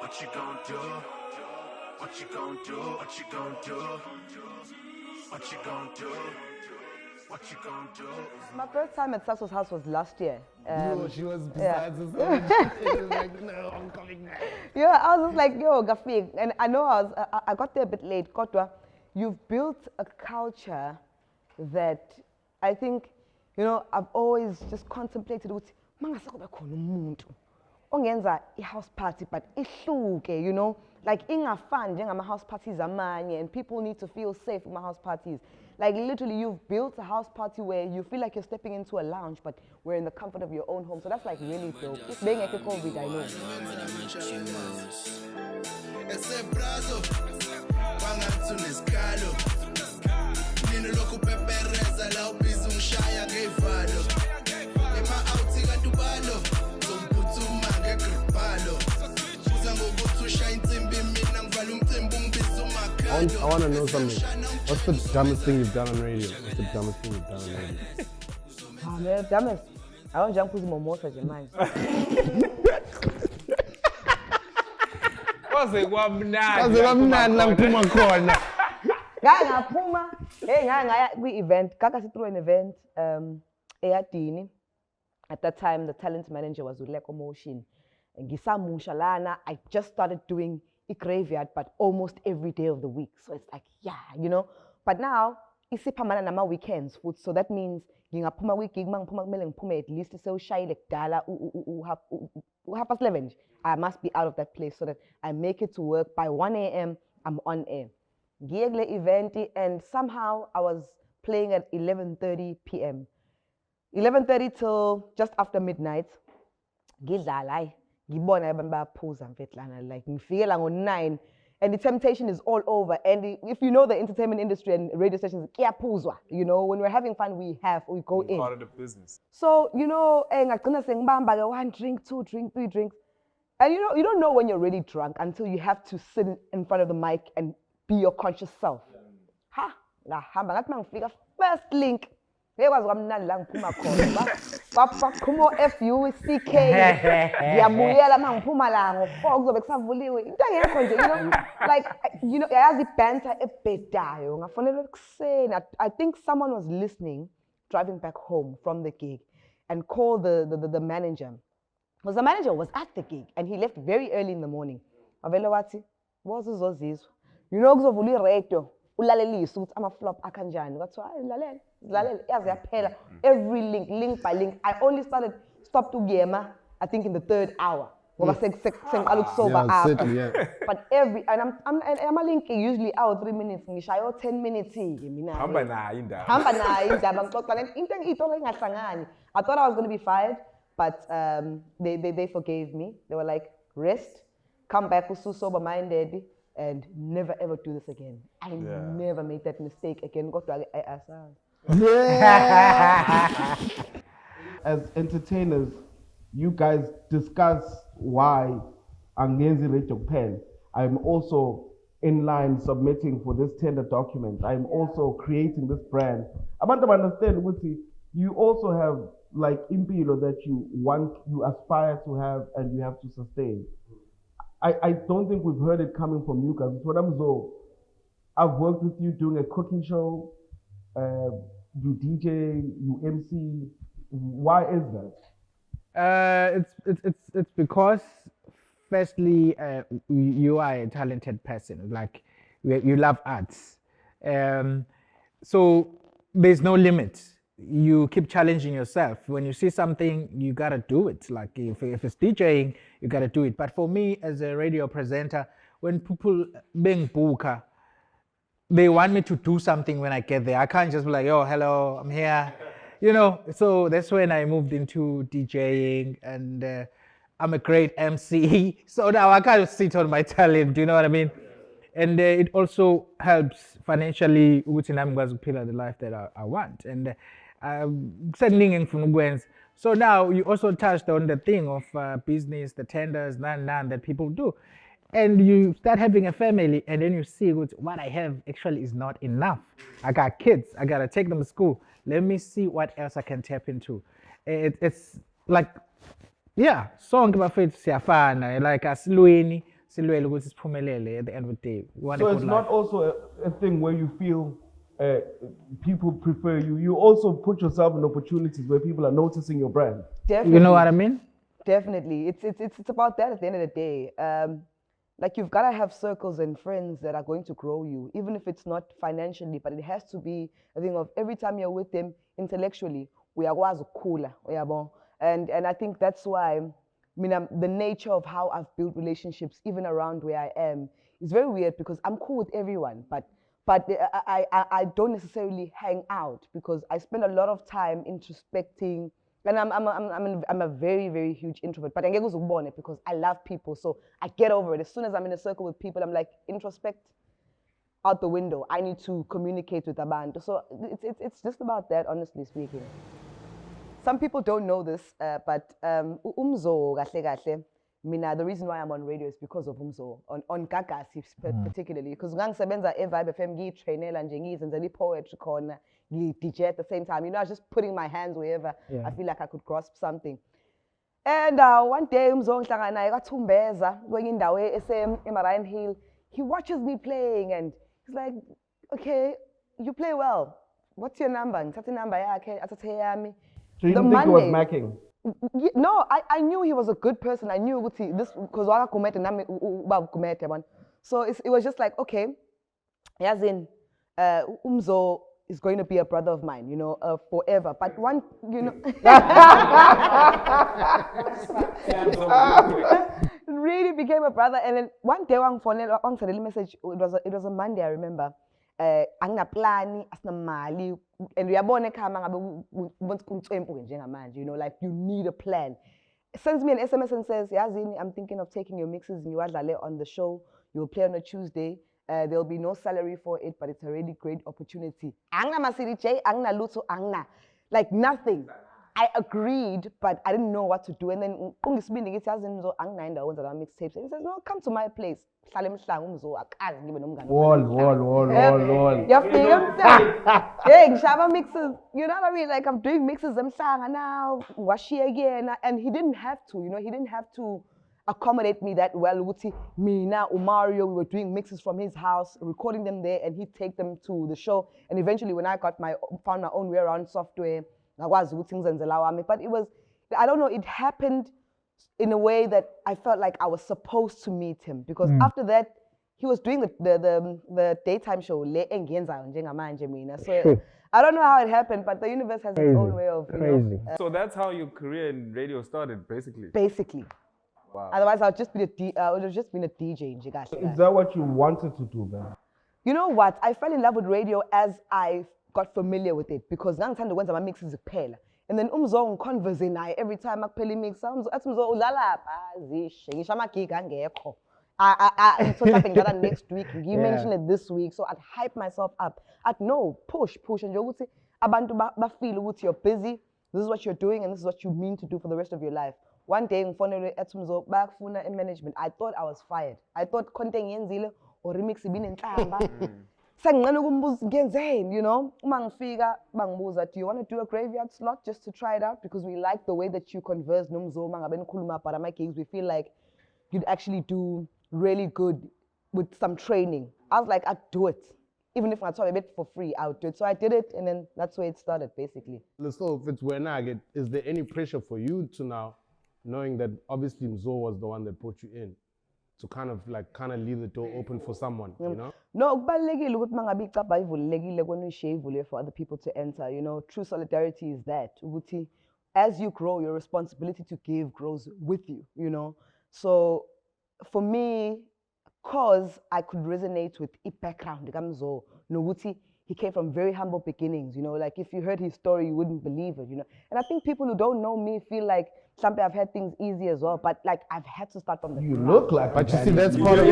What you gon' do? What you gon' do? What you gon' do? What you gon' do? What you gon' do? My first time at Saso's house was last year. She was besides herself. She was like, no, I'm coming back. Yeah, I was just like, yo, Gafig. And I know I got there a bit late. Kotwa, you've built a culture that I think, you know, I've always just contemplated with, mangasakube khona umuntu ongenza i-house party but ihluke, you know, like ingafani njengama-house parties amanye, and people need to feel safe in my house parties. Like literally you've built a house party where you feel like you're stepping into a lounge but we're in the comfort of your own home, so that's like really dope. Just being a COVID, I know. I want to know something. What's the dumbest thing you've done on radio? What's the dumbest thing you've done on radio? Oh man, dumbest. I don't jump with mimosa, man. Kwaze kwamnandi. Kwaze kwamnandi la ngiphuma khona. Ngaphuma, ngaya kwi-event, kaka through an event eyadini. At that time, the talent manager was Uleko Motion. Ngisamusha lana, I just started doing a graveyard, but almost every day of the week. So it's like, yeah, you know. But now, isiphamana nama weekends food. So that means ngingaphuma week mangiphuma kumele ngiphume at least sewushayile kudala half past 11. I must be out of that place so that I make it to work by 1 a.m. I'm on air. Ngiye kule event and somehow I was playing at 11:30 p.m. 11:30 till just after midnight. Ngidlala ngibona abantu bayaphuza mfetlana, like ngifike la ngo-9 and the temptation is all over, and if you know the entertainment industry and radio stations, kuyaphuzwa, you know, when we're having fun we go in. Part of the business. So you know, ngagcina sengibamba ke 1 drink, 2 drink, 3 drinks, and you don't know when you're really drunk until you have to sit in front of the mic and be your conscious self. Ngahamba ngathi mangifika first link ngekwazi kwamnandi la ngiphuma khona baphuma FUCK ngiyabuyela mangiphuma la ngo4 kuzobe kusavuliwe into engekho nje, you know, like, you know, yazi banter ebhedayo ngafonela ekuseni. I think someone was listening driving back home from the gig and called the manager, because the manager was at the gig and he left very early in the morning. Wavele wathi wozizozizwa, you know, kuzovula iradio ulalelise ukuthi ama-flop akanjani, kwathiwa lalela yaze yaphela every link by link. I only stopped ukuyema I think in the 3rd hour ngoba sengiqala ukusoba after. But and ama-link usually out 3 minutes, ngishayo 10 minutes ke mina Hamba nayo indaba ngixoxa into engahlangani. I thought I was going to be fired, but they forgave me. They were like, rest, come back sober minded, and never ever do this again. I never made that mistake again. As entertainers, you guys discuss why Angenzi Radio Pen. I'm also in line submitting for this tender document. I'm also creating this brand. I want to understand, Wuti, you also have like impilo that you aspire to have and you have to sustain. I don't think we've heard it coming from you guys. What I'm so, I've worked with you doing a cooking show, you DJ, you MC. Why is that? It's because firstly you are a talented person. Like you love arts, so there's no limit. You keep challenging yourself. When you see something, you gotta do it. Like if it's DJing, you gotta do it. But for me as a radio presenter, when people being booker, they want me to do something when I get there. I can't just be like, oh, hello, I'm here. You know, so that's when I moved into DJing, and I'm a great MC. So now I can't sit on my talent, you know what I mean? And it also helps financially, which I'm going to pillar the life that I want. And so now you also touched on the thing of business, the tenders, that people do. And you start having a family, and then you see what I have actually is not enough. I got kids, I gotta take them to school. Let me see what else I can tap into. It's like, yeah, song about faith siyafana, like asilweni, silwele ukuthi siphumelele at the end of the day. We want So a it's good not life. also a thing where you feel people prefer you. You also put yourself in opportunities where people are noticing your brand. Definitely. You know what I mean? Definitely. It's about that at the end of the day. Like you've got to have circles and friends that are going to grow you, even if it's not financially, but it has to be a thing of every time you're with them intellectually, we are cooler. And I think that's why the nature of how I've built relationships, even around where I am, is very weird because I'm cool with everyone, but I don't necessarily hang out because I spend a lot of time introspecting. And I'm a very, very huge introvert, but I get born it because I love people. So I get over it. As soon as I'm in a circle with people, I'm like, introspect out the window. I need to communicate with a band. So it's just about that, honestly speaking. Some people don't know this, but Umzo kahle kahle, mina, the reason why I'm on radio is because of Umzo, on Gagasi particularly, because ngangisebenza eVibe FM ngiyitrainela nje ngiyizenzela poetry khona, ngi-DJ at the same time. You know, I was just putting my hands wherever I feel like I could grasp something. And one day Umzo ngihlangana naye kwaThumbeza kwenye indawo eMarian Hill. He watches me playing and he's like, okay, you play well. What's your number? Ngithatha inamba yakhe, athathe yami. So you didn't think he was macking? No, I knew he was a good person. I knew what this because waka kumete nami ubaba kumete man. So it was just like, okay, yazin, Umzo is going to be a brother of mine, you know, forever. But one, you know, really became a brother. And then one day, one sent a message. It was a Monday, I remember. Anginaplani asinamali and uyabona ekhaya ngabe untsempu njengamanje, you know, like you need a plan. Sends me an SMS and says, Yazini, I'm thinking of taking your mixes and you adlale on the show. You'll play on a Tuesday. There'll be no salary for it, but it's a really great opportunity. Angna masiri J, angna luto, angna. Like nothing. I agreed, but I didn't know what to do. And then ungisibindi ngithi yazini Mzo angina indawo wenza mixtapes. And he says, no, come to my place. Hlale emhlanga Umzo akazi ngibe nomngane. Wall. Yafika umntana. Hey, ngishaba mixes. You know what I mean? Like I'm doing mixes emhlanga now. Washi again. And he didn't have to, you know, he didn't have to accommodate me that well. Mina, Umario, we were doing mixes from his house, recording them there, and he'd take them to the show. And eventually when I found my own way around software, but it was, I don't know, it happened in a way that I felt like I was supposed to meet him because after that, he was doing the daytime show. So I don't know how it happened, but the universe has its own way of, you know, So that's how your career in radio started, basically. Basically. Wow. Otherwise, I would have just been a DJ. Is that what you wanted to do then? You know what? I fell in love with radio as I got familiar with it because ngangithanda ukwenza ama-mixes kuphela. And then Umzo ngiconverse naye every time akuphela imix. Athi Umzo udlala zishe ngisho ama-gig angekho. So mhlawumbe next week, you mentioned it this week, so I'd hype myself up. I'd know, push, and ukuthi abantu bafeel ukuthi you're busy, this is what you're doing, and this is what you mean to do for the rest of your life. One day, ngifonelwe ethi Umzo bayakufuna management. I thought I was fired. I thought konke ngiyenzile or remix ibinenhlamba. Senginqena ukumbuza ngenzeni, you know? Uma ngifika bangibuza, do you want to do a graveyard slot just to try it out? Because we like the way that you converse nomzo mangabe nikhuluma about my gigs. We feel like you'd actually do really good with some training. I was like, I'd do it. Even if I told a bit for free, I would do it. So I did it, and then that's where it started, basically. So if it's when I get, is there any pressure for you to now, knowing that obviously Mzo was the one that brought you in, to kind of leave the door open for someone, you know? No, kubalulekile ukuthi mangabe icabha ivulekile kona uyishiye ivule for other people to enter. You know, true solidarity is that. Ukuthi, as you grow, your responsibility to give grows with you, you know? So for me, cause I could resonate with the background, Mzo, nokuthi he came from very humble beginnings, you know, like if you heard his story, you wouldn't believe it, you know. And I think people who don't know me feel like sometimes I've had things easy as well, but like I've had to start from the You look like But you a see, daddy. that's part of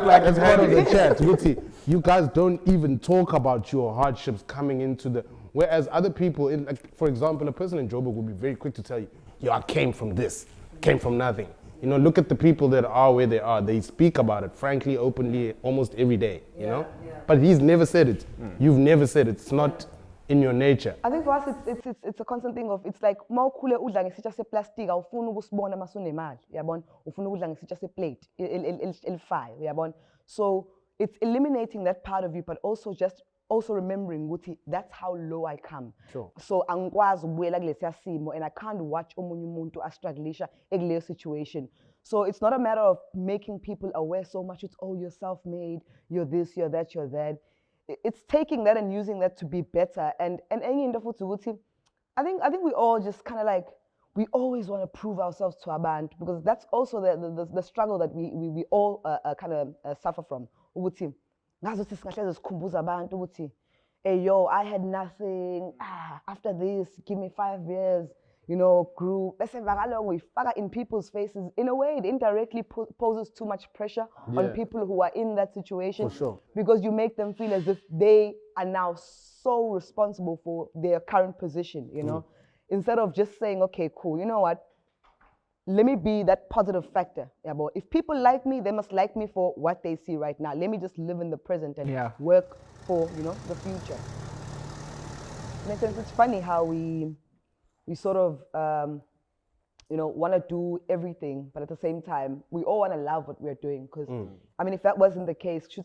that's part of the chat. Guti, you guys don't even talk about your hardships coming into the, whereas other people, like, for example, a person in Joburg would be very quick to tell you, yo, I came from this, came from nothing. You know, look at the people that are where they are. They speak about it, frankly, openly, almost every day, you know? Yeah. But he's never said it. You've never said it. It's not in your nature. I think for us it's a constant thing of, it's like mawukhule udla ngesitsha seplastic awufuni ukusibona masunemali uyabona, ufuna ukudla ngesitsha seplate elifayo uyabona. So it's eliminating that part of you, but also remembering ukuthi that's how low I come. Sure. So angikwazi ukubuyela kulesiya simo, and I can't watch omunye umuntu astruggleisha ekuleyo situation. So it's not a matter of making people aware so much. It's, oh, you're self-made, you're this, you're that, you're that. It's taking that and using that to be better. And enye into futhi ukuthi, I think we all just kind of like, we always want to prove ourselves to abantu, because that's also the struggle that we all kind of suffer from. Ukuthi ngazuthi singahleze sikhumbuza abantu ukuthi, hey yo, I had nothing. After this, give me 5 years. You know, grew. Bese vakalo uyifaka in people's faces. In a way, it indirectly poses too much pressure on people who are in that situation. For sure. Because you make them feel as if they are now so responsible for their current position, you know? Instead of just saying, okay, cool, you know what? Let me be that positive factor. Yeah, but if people like me, they must like me for what they see right now. Let me just live in the present and work for, you know, the future. Makes sense. It's funny how we sort of, you know, want to do everything, but at the same time, we all want to love what we're doing. Because, I mean, if that wasn't the case, you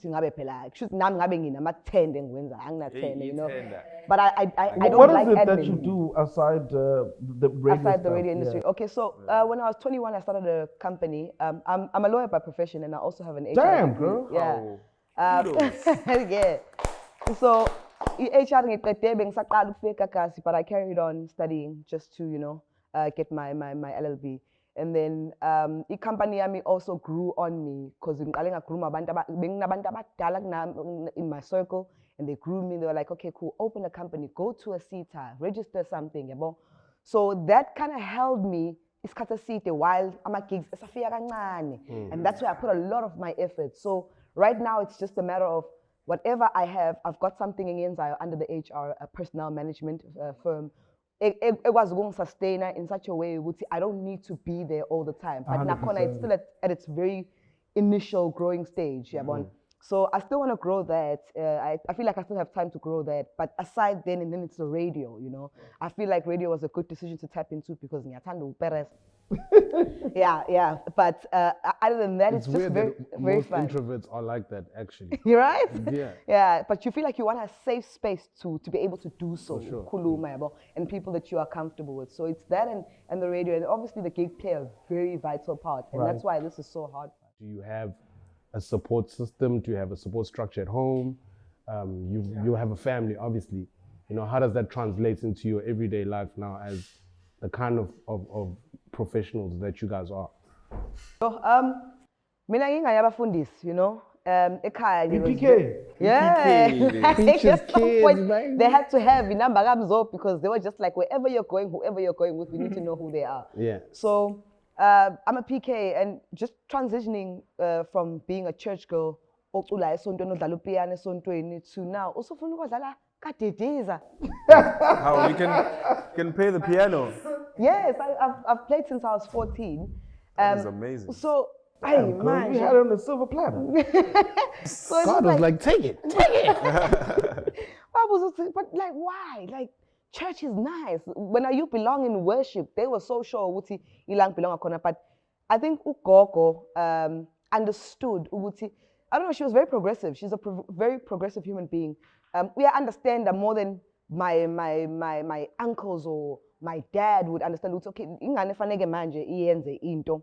know, but I don't What like is it admin. that you do aside the radio Outside the stuff? radio industry. Yeah. Okay, so when I was 21, I started a company. I'm a lawyer by profession, and I also have an HR Damn, degree. girl. Yeah. Yeah. So HR ngiqede bengisaqala ukufika kasi, but I carried on studying just to, you know, get my LLB. And then the company yami also grew on me, because in my circle, and they grew me. They were like, okay, cool, open a company, go to a CETA, register something. Yabo. So that kind of held me isikhathi eside while ama-gigs esafika kancane. And that's where I put a lot of my effort. So right now, it's just a matter of whatever I have, I've got something in under the HR, a personnel management firm. It was going to sustain in such a way, I don't need to be there all the time. But nakhona it's still at its very initial growing stage. So I still want to grow that. I feel like I still have time to grow that. But aside then, and then it's the radio, you know. I feel like radio was a good decision to tap into, because yeah. But other than that, it's just weird very, that very most fun. introverts are like that, actually. You're right? Yeah. Yeah, but you feel like you want a safe space to be able to do so. For sure. Khuluma, yabo, and people that you are comfortable with. So it's that and the radio. And obviously the gig play a very vital part. And that's why this is so hard. Do you have a support system? Do you have a support structure at home? You have a family, obviously. You know, how does that translate into your everyday life now as the kind of professionals that you guys are? So, mina ngingayabafundisi, you know. Ekhaya there was PK. yeah. Teachers, At some kids, point, man. they had to have inamba kamzo, because they were just like, wherever you're going, whoever you're going with, we need to know who they are. Yeah. So I'm a PK, and just transitioning from being a church girl, ocula esontweni odlala upiano esontweni, to now also funa ukudlala kadediza. How you can play the piano? Yes, I've played since I was 14. That is amazing. So, hey Girl, man, we had it on a silver platter. so it's God was like, take it. but like, why? Like, church is nice. When you belong in worship, they were so sure ukuthi ilang belong akona. But I think ugogo understood ukuthi, I don't know, she was very progressive. She's a very progressive human being. We understand that more than my uncles or my dad would understand ukuthi, okay, ingane faneke manje iyenze into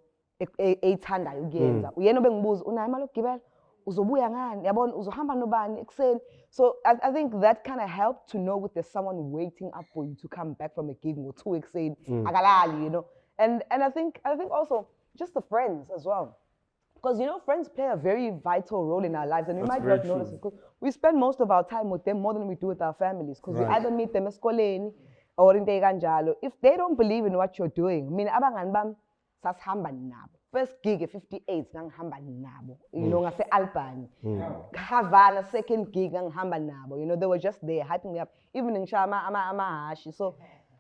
eyithandayo ukuyenza. Uyena obengibuza unayo imali yokugibela, uzobuya ngani, yabona, uzohamba nobani ekuseni. So I think that kind of helped to know there's someone waiting up for you to come back from a gig or 2 weeks in, akalali, you know. And I think also just the friends as well. Because, you know, friends play a very vital role in our lives, and we might not notice it, because we spend most of our time with them more than we do with our families, because we either meet them esikoleni or in kanjalo. If they don't believe in what you're doing, I mean, abangani bam sasihamba nabo. First gig at 58 ngangihamba nabo, you know, ngase Albany. Havana second gig ngangihamba nabo, you know, they were just there hyping me up, even in Shama amahashi. So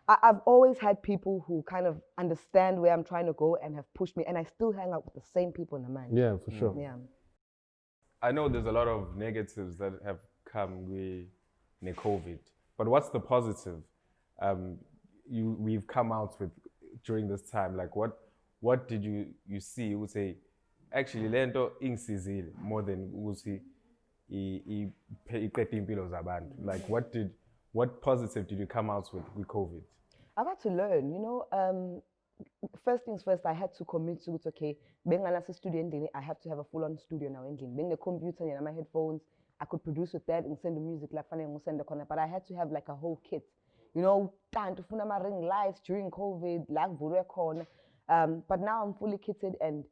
I've always had people who kind of understand where I'm trying to go and have pushed me, and I still hang out with the same people in the mind. Yeah, for sure. Yeah. I know there's a lot of negatives that have come with COVID. But what's the positive we've come out with during this time? Like what did you see? You would say, actually, lento ingisizile more than ukuthi iqede impilo zabantu. Like what positive did you come out with COVID? I've had to learn, first things first, I had to commit to it, okay, being a studio ending, I have to have a full-on studio now ending. Being a computer and my headphones, I could produce with that and send the music like funny and send the corner, but I had to have like a whole kit. Time to phone my ring lights during COVID, like corner. But now I'm fully kitted and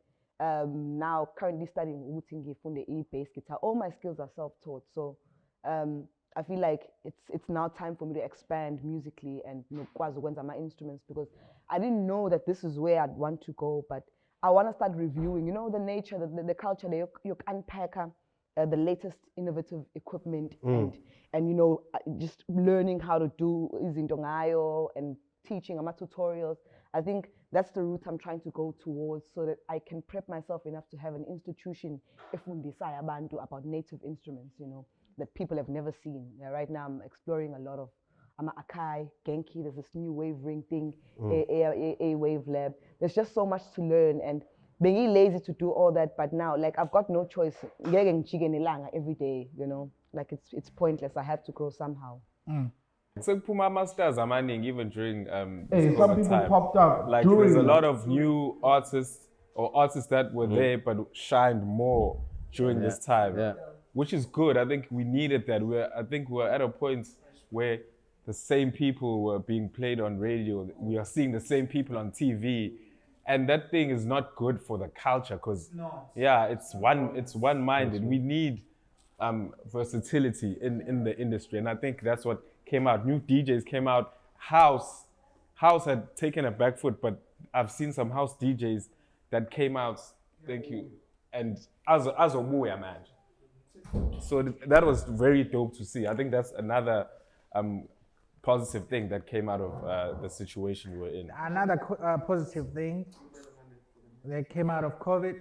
now currently studying Utingi from the bass guitar. All my skills are self-taught. So I feel like it's now time for me to expand musically and my instruments, because I didn't know that this is where I'd want to go, but I want to start reviewing, the nature, the culture, you unpack the latest innovative equipment and just learning how to do izinto ngayo and teaching tutorials. I think that's the route I'm trying to go towards, so that I can prep myself enough to have an institution efundisa abantu about native instruments, that people have never seen. Right now I'm exploring a lot of Akai, Genki, there's this new wave ring thing, a wave lab. There's just so much to learn, and being lazy to do all that, but now like I've got no choice. Every day, like it's pointless. I have to grow somehow. So Puma Masters amaning even during Some COVID people time. popped up. Like there's a lot of new artists or artists that were there but shined more during this time. Yeah. Which is good. I think we needed that. I think we're at a point where the same people were being played on radio. We are seeing the same people on TV. And that thing is not good for the culture, because it's one-minded. We need versatility in the industry, and I think that's what came out. New DJs came out. House had taken a back foot, but I've seen some house DJs that came out. Thank you. And as a Muya man. So that was very dope to see. I think that's another positive thing that came out of the situation we're in. Another positive thing that came out of COVID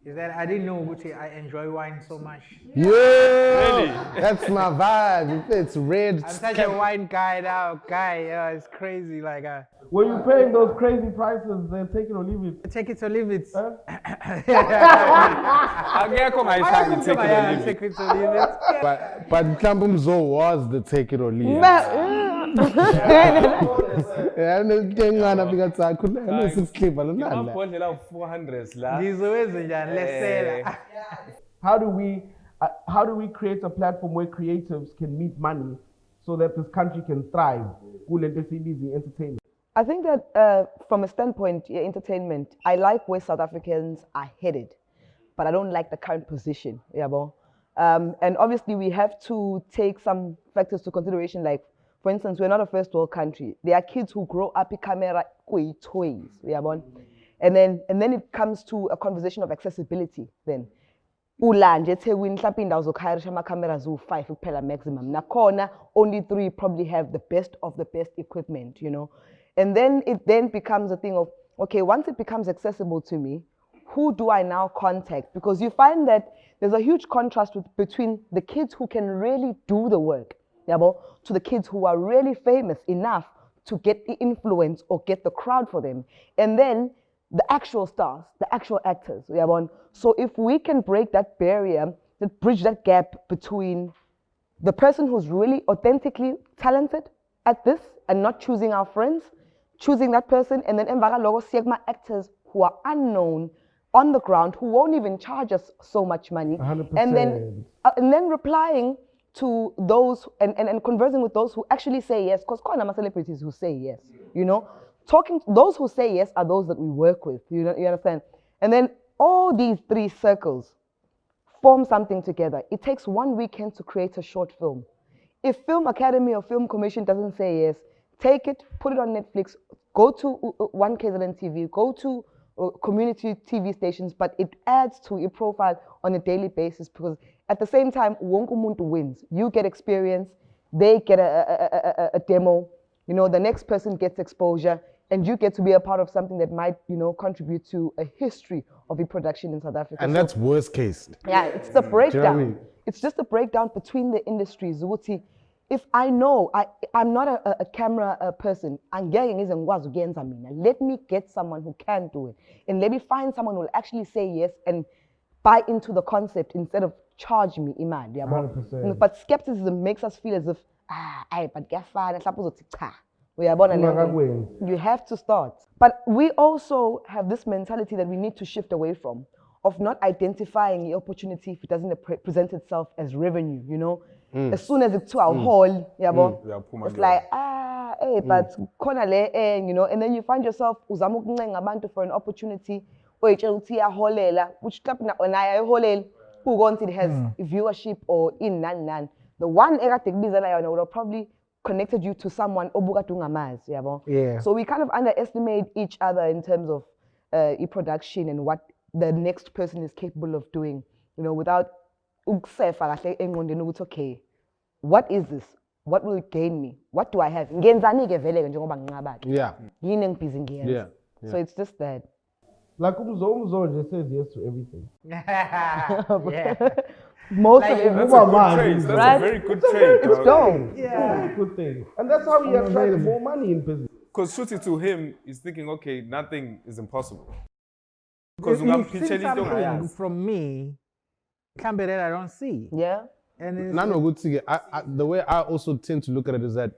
is that I didn't know I enjoy wine so much. Yeah, really? That's my vibe. It's red. I'm such a wine guy now, it's crazy. Like, Were you paying those crazy prices? Then take it or leave it. take it or leave it. Huh? Take it or leave it. But Mzo was the take it or leave it. How do we create a platform where creatives can meet money so that this country can thrive? Entertainment. I think that from a standpoint, entertainment, I like where South Africans are headed, but I don't like the current position. And obviously we have to take some factors to consideration, like, for instance, we're not a first world country. There are kids who grow up in camera toys, and then it comes to a conversation of accessibility then. Ulanje eThekwini mhlawumbe indawo zokhayirisha ama-cameras u-5 kuphela maximum. Nakhona only 3 probably have the best of the best equipment, And then it becomes a thing of, okay, once it becomes accessible to me, who do I now contact? Because you find that there's a huge contrast between the kids who can really do the work, to the kids who are really famous enough to get the influence or get the crowd for them. And then the actual stars, the actual actors. So if we can break that barrier, bridge that gap between the person who's really authentically talented at this and not choosing our friends, choosing that person, and then embaga logo siegma actors who are unknown on the ground, who won't even charge us so much money, 100%. and then replying to those and conversing with those who actually say yes, because quite a celebrities who say yes, those who say yes are those that we work with, you understand? And then all these 3 circles form something together. It takes 1 weekend to create a short film. If Film Academy or Film Commission doesn't say yes, take it, put it on Netflix, go to 1KZN TV, go to community TV stations, but it adds to your profile on a daily basis, because at the same time, wonke umuntu wins. You get experience, they get a demo, the next person gets exposure, and you get to be a part of something that might, contribute to a history of e-production in South Africa. And that's worst case. Yeah, it's the breakdown. Do you know what I mean? It's just a breakdown between the industries. if I know I'm not a camera person, angeke ngize ngikwazi ukuyenza mina. Let me get someone who can do it, and let me find someone who will actually say yes and buy into the concept instead of charge me imali. 100%. But skepticism makes us feel as if but kuyafana mhlawumbe uzothi cha. Uyabona le nto? Ungakakwenzi. You have to start. But we also have this mentality that we need to shift away from, of not identifying the opportunity if it doesn't present itself as revenue, you know? As soon as it's to our hall, it's like, but khona le you know, and then you find yourself uzama ukuncenga abantu for an opportunity oyitshela ukuthi iyaholela, which mhlawumbe nayo ayiholeli, until it has viewership or in nani. The one ekade kubizela yona would have probably connected you to someone obukade ungamazi, yabo. Yeah. So we kind of underestimate each other in terms of production and what the next person is capable of doing, you know, without ukusefa kahle engqondweni ukuthi okay, what is this? What will it gain me? What do I have? Ngenzani ke vele njengoba nginqabake. Yeah. Yini engibhizi ngiyenza. Yeah. So it's just that. Like Umzo just says yes to everything. Most Like, of it. That's a good trait. That's Right? a very good trait. It's dope. Yeah, good thing. And that's how he attracts more money in business. Because shooting to him, he's thinking, okay, nothing is impossible. Because You've seen something from me, Camber, that I don't see. Yeah. And it's, No, good thing. The way I also tend to look at it is that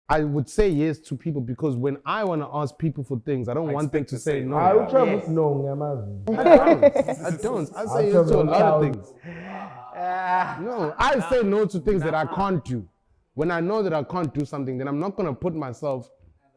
I would say yes to people because when I want to ask people for things, I don't want them to say no. I will try to know, Ngamazi. I don't. I say yes to a lot of things. No, I say no to things that I can't do. When I know that I can't do something, then I'm not going to put myself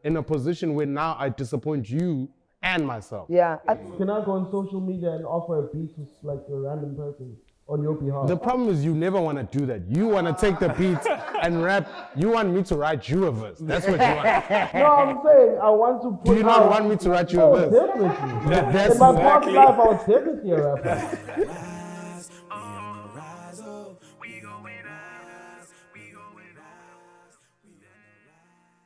in a position where now I disappoint you and myself. Yeah. Can I go on social media and offer a beat to like a random person on your behalf? The problem is you never want to do that. You want to take the beat and rap. You want me to write you a verse. That's what you want. No, I'm saying I want to put Do you not out- want me to write you a verse? Definitely. That's In my past exactly- life, I was definitely a rapper. We gon' rise up, we going up.